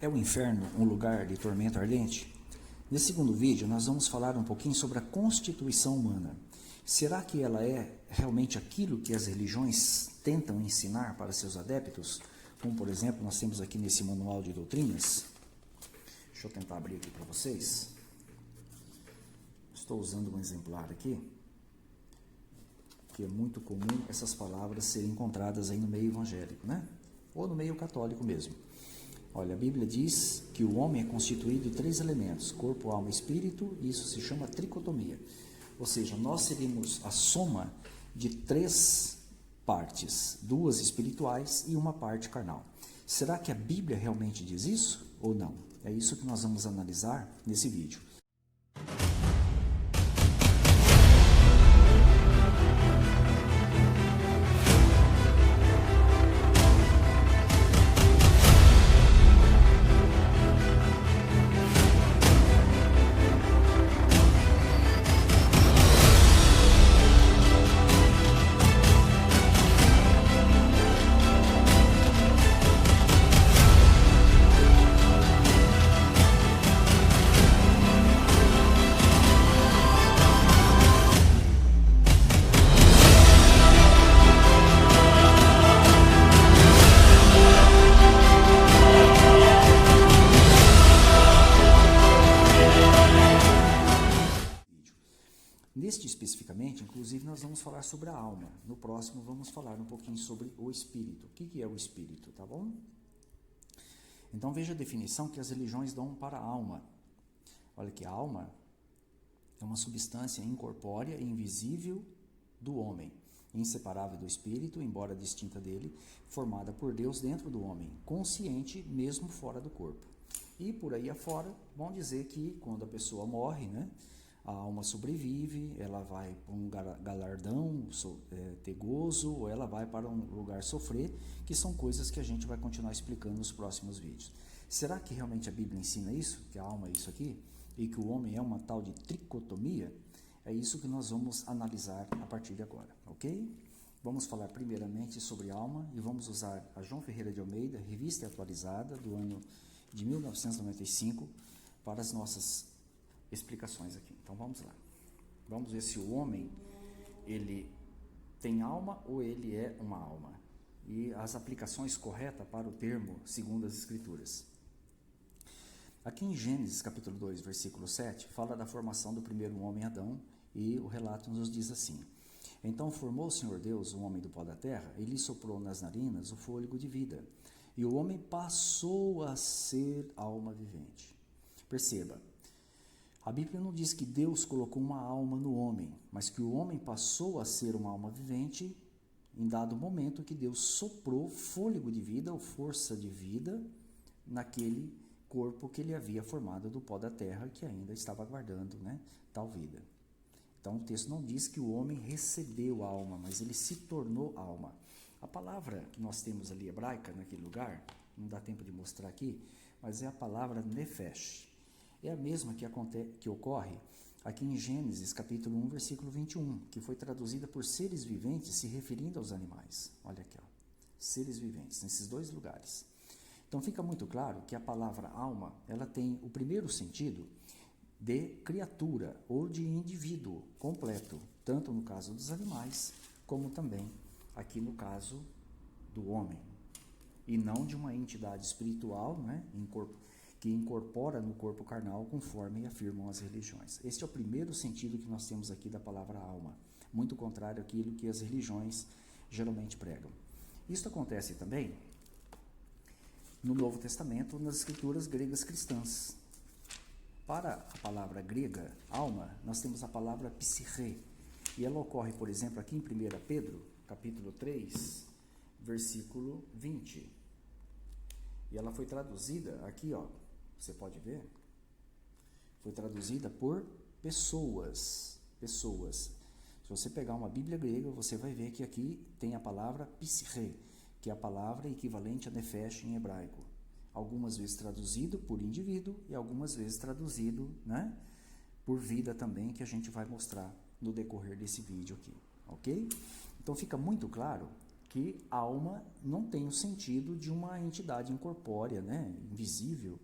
É o inferno um lugar de tormento ardente? Nesse segundo vídeo, nós vamos falar um pouquinho sobre a constituição humana. Será que ela é realmente aquilo que as religiões tentam ensinar para seus adeptos? Como, por exemplo, nós temos aqui nesse manual de doutrinas. Deixa eu tentar abrir aqui para vocês. Estou usando um exemplar aqui, que é muito comum essas palavras serem encontradas aí no meio evangélico, né? Ou no meio católico mesmo. Olha, a Bíblia diz que o homem é constituído de 3 elementos, corpo, alma e espírito, e isso se chama tricotomia. Ou seja, nós seríamos a soma de 3 partes, 2 espirituais e uma parte carnal. Será que a Bíblia realmente diz isso ou não? É isso que nós vamos analisar nesse vídeo. Neste especificamente, inclusive, nós vamos falar sobre a alma. No próximo, vamos falar um pouquinho sobre o espírito. O que é o espírito, tá bom? Então, veja a definição que as religiões dão para a alma. Olha que a alma é uma substância incorpórea e invisível do homem, inseparável do espírito, embora distinta dele, formada por Deus dentro do homem, consciente mesmo fora do corpo. E por aí afora, vão dizer que quando a pessoa morre, né? A alma sobrevive, ela vai para um galardão ter gozo, ou ela vai para um lugar sofrer, que são coisas que a gente vai continuar explicando nos próximos vídeos. Será que realmente a Bíblia ensina isso? Que a alma é isso aqui? E que o homem é uma tal de tricotomia? É isso que nós vamos analisar a partir de agora, ok? Vamos falar primeiramente sobre alma e vamos usar a João Ferreira de Almeida, revista atualizada do ano de 1995, para as nossas explicações aqui. Então vamos lá. Vamos ver se o homem ele tem alma ou ele é uma alma. E as aplicações corretas para o termo segundo as escrituras. Aqui em Gênesis capítulo 2, versículo 7, fala da formação do primeiro homem Adão, e o relato nos diz assim: Então formou o Senhor Deus o homem do pó da terra, e lhe soprou nas narinas o fôlego de vida, e o homem passou a ser alma vivente. Perceba, a Bíblia não diz que Deus colocou uma alma no homem, mas que o homem passou a ser uma alma vivente em dado momento que Deus soprou fôlego de vida ou força de vida naquele corpo que ele havia formado do pó da terra, que ainda estava aguardando, né, tal vida. Então o texto não diz que o homem recebeu a alma, mas ele se tornou alma. A palavra que nós temos ali hebraica naquele lugar, não dá tempo de mostrar aqui, mas é a palavra nefesh. É a mesma que ocorre aqui em Gênesis, capítulo 1, versículo 21, que foi traduzida por seres viventes se referindo aos animais. Olha aqui, ó, seres viventes, nesses 2 lugares. Então fica muito claro que a palavra alma, ela tem o primeiro sentido de criatura ou de indivíduo completo, tanto no caso dos animais, como também aqui no caso do homem. E não de uma entidade espiritual, né, que incorpora no corpo carnal, conforme afirmam as religiões. Este é o primeiro sentido que nós temos aqui da palavra alma, muito contrário àquilo que as religiões geralmente pregam. Isso acontece também no Novo Testamento, nas escrituras gregas cristãs. Para a palavra grega, alma, nós temos a palavra psiche, e ela ocorre, por exemplo, aqui em 1 Pedro, capítulo 3, versículo 20. E ela foi traduzida aqui, ó, você pode ver, foi traduzida por pessoas. Se você pegar uma Bíblia grega, você vai ver que aqui tem a palavra psiche, que é a palavra equivalente a nefesh em hebraico. Algumas vezes traduzido por indivíduo e algumas vezes traduzido, né, por vida também, que a gente vai mostrar no decorrer desse vídeo aqui, ok? Então fica muito claro que alma não tem o sentido de uma entidade incorpórea, né, invisível,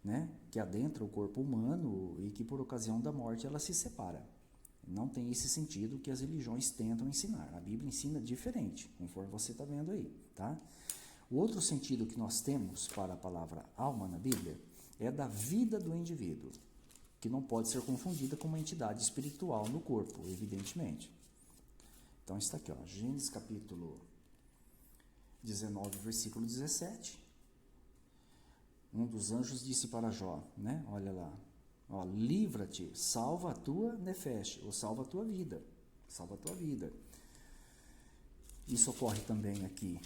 né, que adentra o corpo humano e que por ocasião da morte ela se separa. Não tem esse sentido que as religiões tentam ensinar. A Bíblia ensina diferente, conforme você está vendo aí, tá? O outro sentido que nós temos para a palavra alma na Bíblia é da vida do indivíduo, que não pode ser confundida com uma entidade espiritual no corpo, evidentemente. Então está aqui, ó, Gênesis capítulo 19, versículo 17. Um dos anjos disse para Jó, né? Olha lá, ó, livra-te, salva a tua nefesh, ou salva a tua vida, salva a tua vida. Isso ocorre também aqui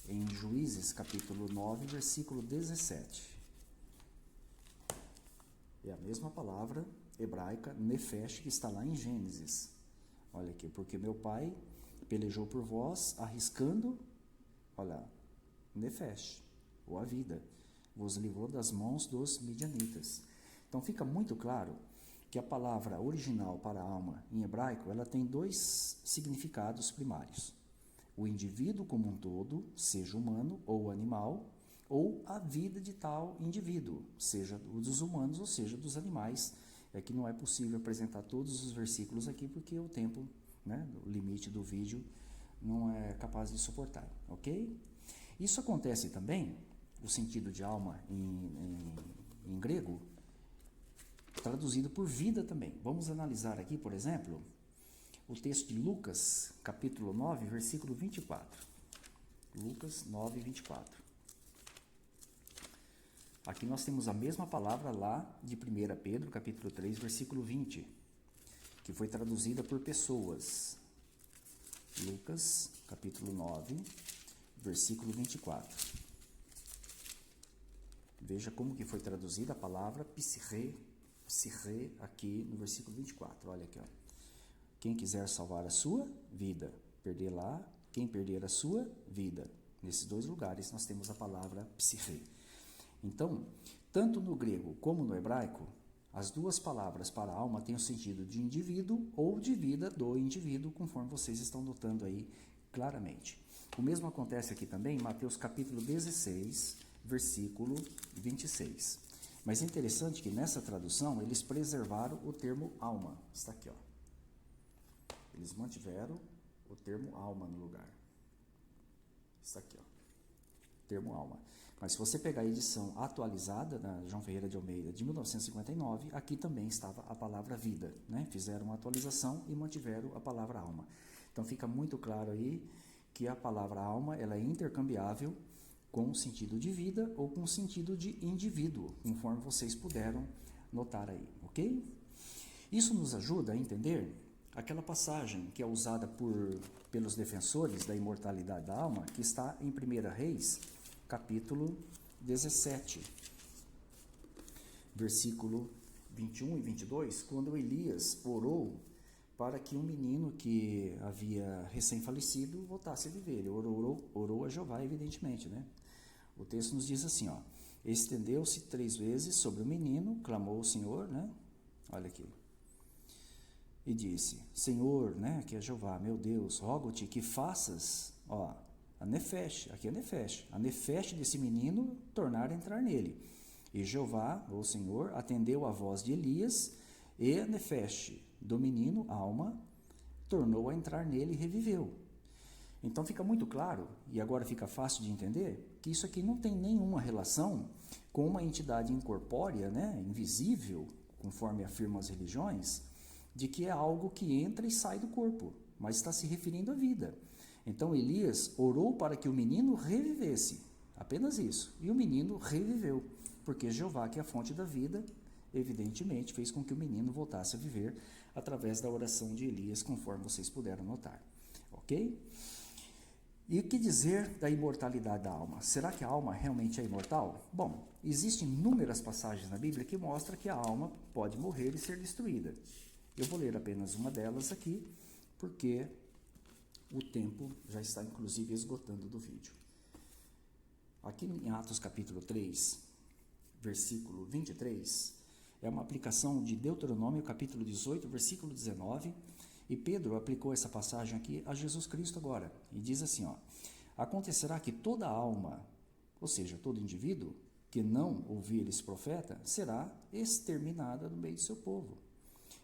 em Juízes, capítulo 9, versículo 17. É a mesma palavra hebraica, nefesh, que está lá em Gênesis. Olha aqui, porque meu pai pelejou por vós, arriscando, olha, nefesh, ou a vida, vos livrou das mãos dos midianitas. Então fica muito claro que a palavra original para alma em hebraico, ela tem dois significados primários. O indivíduo como um todo, seja humano ou animal, ou a vida de tal indivíduo, seja dos humanos ou seja dos animais. É que não é possível apresentar todos os versículos aqui porque o tempo, né, o limite do vídeo não é capaz de suportar, ok? Isso acontece também, o sentido de alma em grego, traduzido por vida também. Vamos analisar aqui, por exemplo, o texto de Lucas, capítulo 9, versículo 24. Lucas 9, 24. Aqui nós temos a mesma palavra lá de 1 Pedro, capítulo 3, versículo 20, que foi traduzida por pessoas. Lucas, capítulo 9, versículo 24. Veja como que foi traduzida a palavra psiche aqui no versículo 24. Olha aqui, ó. Quem quiser salvar a sua vida, perder-la. Quem perder a sua vida. Nesses dois lugares nós temos a palavra psiche. Então, tanto no grego como no hebraico, as duas palavras para alma têm o sentido de indivíduo ou de vida do indivíduo, conforme vocês estão notando aí claramente. O mesmo acontece aqui também em Mateus capítulo 16, versículo 26. Mas é interessante que nessa tradução eles preservaram o termo alma. Está aqui, ó. Eles mantiveram o termo alma no lugar. Está aqui, ó. Termo alma. Mas se você pegar a edição atualizada da João Ferreira de Almeida de 1959, aqui também estava a palavra vida, né? Fizeram uma atualização e mantiveram a palavra alma. Então fica muito claro aí que a palavra alma ela é intercambiável com o sentido de vida ou com o sentido de indivíduo, conforme vocês puderam notar aí, ok? Isso nos ajuda a entender aquela passagem que é usada pelos defensores da imortalidade da alma, que está em 1 Reis, capítulo 17, versículo 21 e 22, quando Elias orou para que um menino que havia recém-falecido voltasse a viver. Ele orou a Jeová, evidentemente, né? O texto nos diz assim, ó, estendeu-se 3 vezes sobre o menino, clamou o Senhor, né? Olha aqui. E disse, Senhor, né, que é Jeová, meu Deus, rogo-te que faças, ó, a nefesh, aqui é a nefesh desse menino tornar a entrar nele. E Jeová, o Senhor, atendeu a voz de Elias, e a nefesh do menino, alma, tornou a entrar nele e reviveu. Então fica muito claro, e agora fica fácil de entender, que isso aqui não tem nenhuma relação com uma entidade incorpórea, né, invisível, conforme afirmam as religiões, de que é algo que entra e sai do corpo, mas está se referindo à vida. Então Elias orou para que o menino revivesse, apenas isso, e o menino reviveu, porque Jeová, que é a fonte da vida, evidentemente fez com que o menino voltasse a viver através da oração de Elias, conforme vocês puderam notar, ok? E o que dizer da imortalidade da alma? Será que a alma realmente é imortal? Bom, existem inúmeras passagens na Bíblia que mostram que a alma pode morrer e ser destruída. Eu vou ler apenas uma delas aqui, porque o tempo já está, inclusive, esgotando do vídeo. Aqui em Atos capítulo 3, versículo 23, é uma aplicação de Deuteronômio capítulo 18, versículo 19, E Pedro aplicou essa passagem aqui a Jesus Cristo agora. E diz assim, ó, acontecerá que toda alma, ou seja, todo indivíduo, que não ouvir esse profeta, será exterminada do meio do seu povo.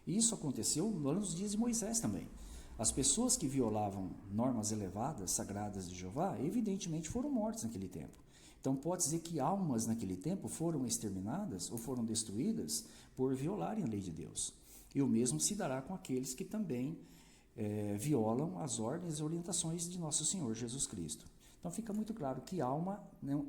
E isso aconteceu nos dias de Moisés também. As pessoas que violavam normas elevadas, sagradas de Jeová, evidentemente foram mortas naquele tempo. Então pode dizer que almas naquele tempo foram exterminadas ou foram destruídas por violarem a lei de Deus. E o mesmo se dará com aqueles que também violam as ordens e orientações de nosso Senhor Jesus Cristo. Então fica muito claro que alma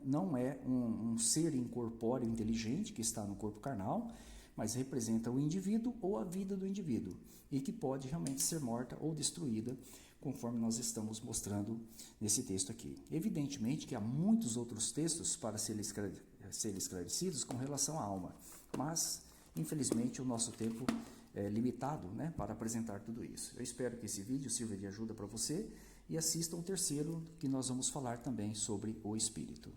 não é um ser incorpóreo inteligente que está no corpo carnal, mas representa o indivíduo ou a vida do indivíduo, e que pode realmente ser morta ou destruída, conforme nós estamos mostrando nesse texto aqui. Evidentemente que há muitos outros textos para serem esclarecidos com relação à alma, mas, infelizmente, o nosso tempo é limitado, né, para apresentar tudo isso. Eu espero que esse vídeo sirva de ajuda para você, e assistam o terceiro, que nós vamos falar também sobre o Espírito.